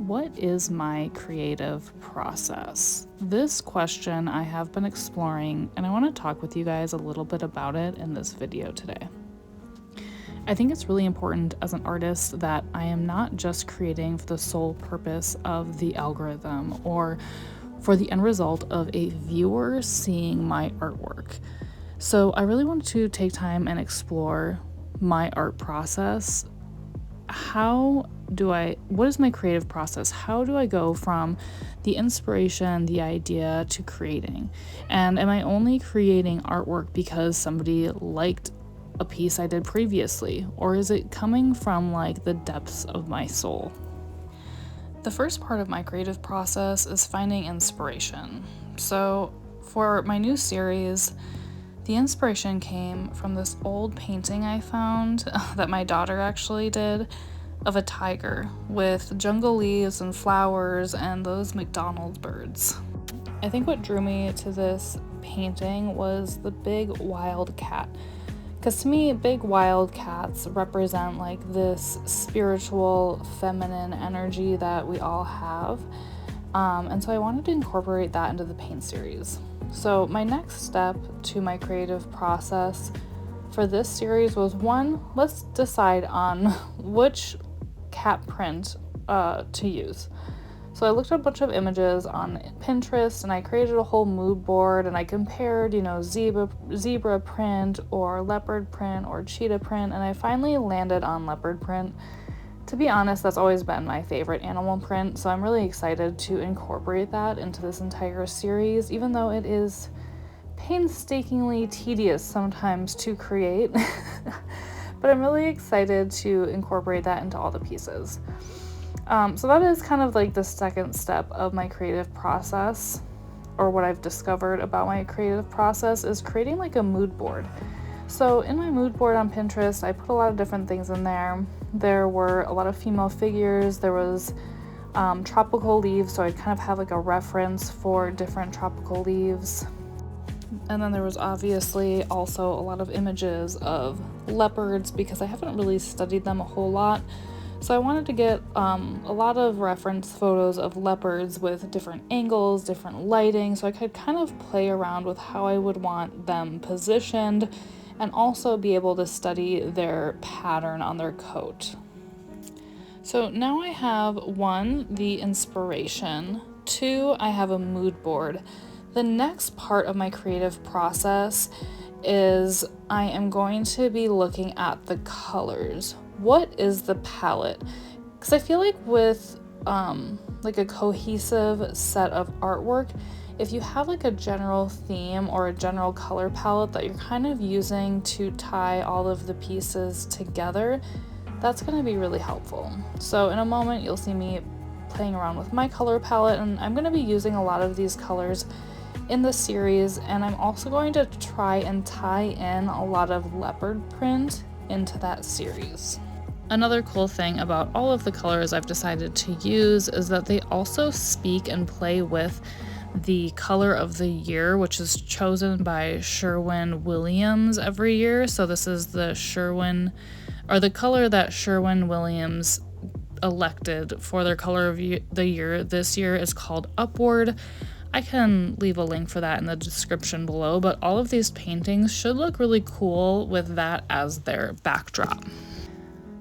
What is my creative process? This question I have been exploring, and I want to talk with you guys a little bit about it in this video today. I think it's really important as an artist that I am not just creating for the sole purpose of the algorithm or for the end result of a viewer seeing my artwork. So I really wanted to take time and explore my art process. What is my creative process? How do I go from the inspiration, the idea, to creating? And am I only creating artwork because somebody liked a piece I did previously? Or is it coming from like the depths of my soul? The first part of my creative process is finding inspiration. So for my new series, the inspiration came from this old painting I found that my daughter actually did of a tiger with jungle leaves and flowers and those McDonald's birds. I think what drew me to this painting was the big wild cat. Because to me, big wild cats represent like this spiritual feminine energy that we all have. And so I wanted to incorporate that into the paint series. So my next step to my creative process for this series was let's decide on which cat print to use. So I looked at a bunch of images on Pinterest and I created a whole mood board and I compared, zebra print or leopard print or cheetah print, and I finally landed on leopard print. To be honest, that's always been my favorite animal print, so I'm really excited to incorporate that into this entire series, even though it is painstakingly tedious sometimes to create. But I'm really excited to incorporate that into all the pieces. So that is kind of like the second step of my creative process, or what I've discovered about my creative process is creating like a mood board. So in my mood board on Pinterest, I put a lot of different things in there. There were a lot of female figures. There was tropical leaves, so I'd kind of have like a reference for different tropical leaves. And then there was obviously also a lot of images of leopards because I haven't really studied them a whole lot. So I wanted to get a lot of reference photos of leopards with different angles, different lighting, so I could kind of play around with how I would want them positioned and also be able to study their pattern on their coat. So now I have 1, the inspiration, 2, I have a mood board. The next part of my creative process is I am going to be looking at the colors. What is the palette? Because I feel like with like a cohesive set of artwork, if you have like a general theme or a general color palette that you're kind of using to tie all of the pieces together, that's going to be really helpful. So in a moment, you'll see me playing around with my color palette, and I'm going to be using a lot of these colors in the series, and I'm also going to try and tie in a lot of leopard print into that series. Another cool thing about all of the colors I've decided to use is that they also speak and play with the color of the year, which is chosen by Sherwin-Williams every year. So this is the color that Sherwin-Williams elected for their color of the year this year is called Upward. I can leave a link for that in the description below, but all of these paintings should look really cool with that as their backdrop.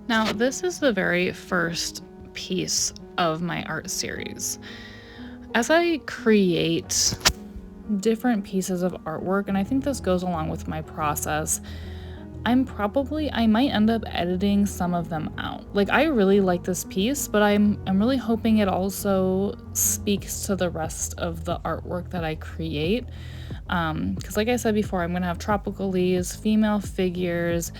Now, this is the very first piece of my art series. As I create different pieces of artwork, and I think this goes along with my process, I might end up editing some of them out. Like, I really like this piece, but I'm really hoping it also speaks to the rest of the artwork that I create. Because like I said before, I'm gonna have tropical leaves, female figures,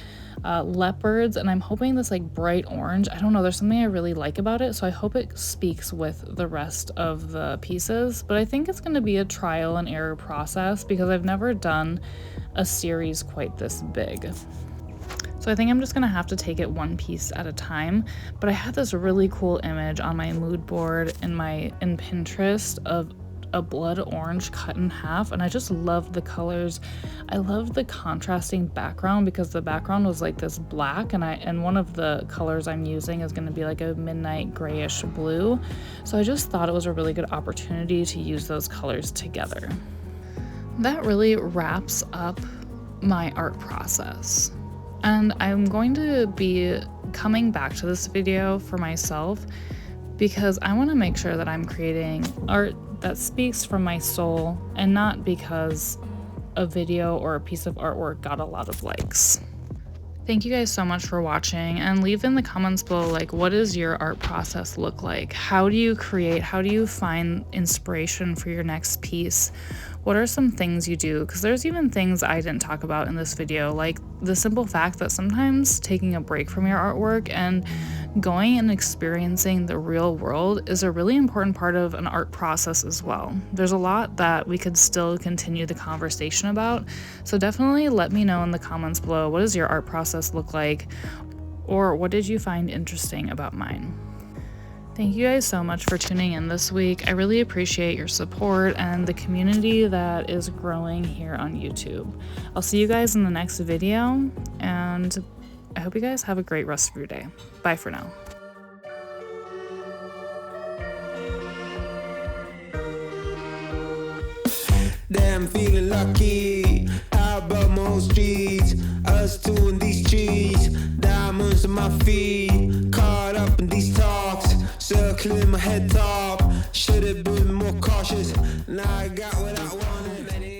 leopards, and I'm hoping this like bright orange, I don't know, there's something I really like about it, so I hope it speaks with the rest of the pieces. But I think it's gonna be a trial and error process because I've never done a series quite this big. So I think I'm just gonna have to take it one piece at a time. But I had this really cool image on my mood board in Pinterest of a blood orange cut in half, and I just loved the colors. I loved the contrasting background because the background was like this black, and one of the colors I'm using is going to be like a midnight grayish blue. So I just thought it was a really good opportunity to use those colors together. That really wraps up my art process. And I'm going to be coming back to this video for myself because I want to make sure that I'm creating art that speaks from my soul and not because a video or a piece of artwork got a lot of likes. Thank you guys so much for watching, and leave in the comments below, like, what does your art process look like? How do you create? How do you find inspiration for your next piece? What are some things you do? Because there's even things I didn't talk about in this video, like the simple fact that sometimes taking a break from your artwork and going and experiencing the real world is a really important part of an art process as well. There's a lot that we could still continue the conversation about, so definitely let me know in the comments below, what does your art process look like, or what did you find interesting about mine? Thank you guys so much for tuning in this week. I really appreciate your support and the community that is growing here on YouTube. I'll see you guys in the next video, and I hope you guys have a great rest of your day. Bye for now. Damn, feeling lucky. Out above my own streets, us two in these trees, diamonds on my feet, caught up in these talks, circling my head top. Should've been more cautious. Now I got what I wanted.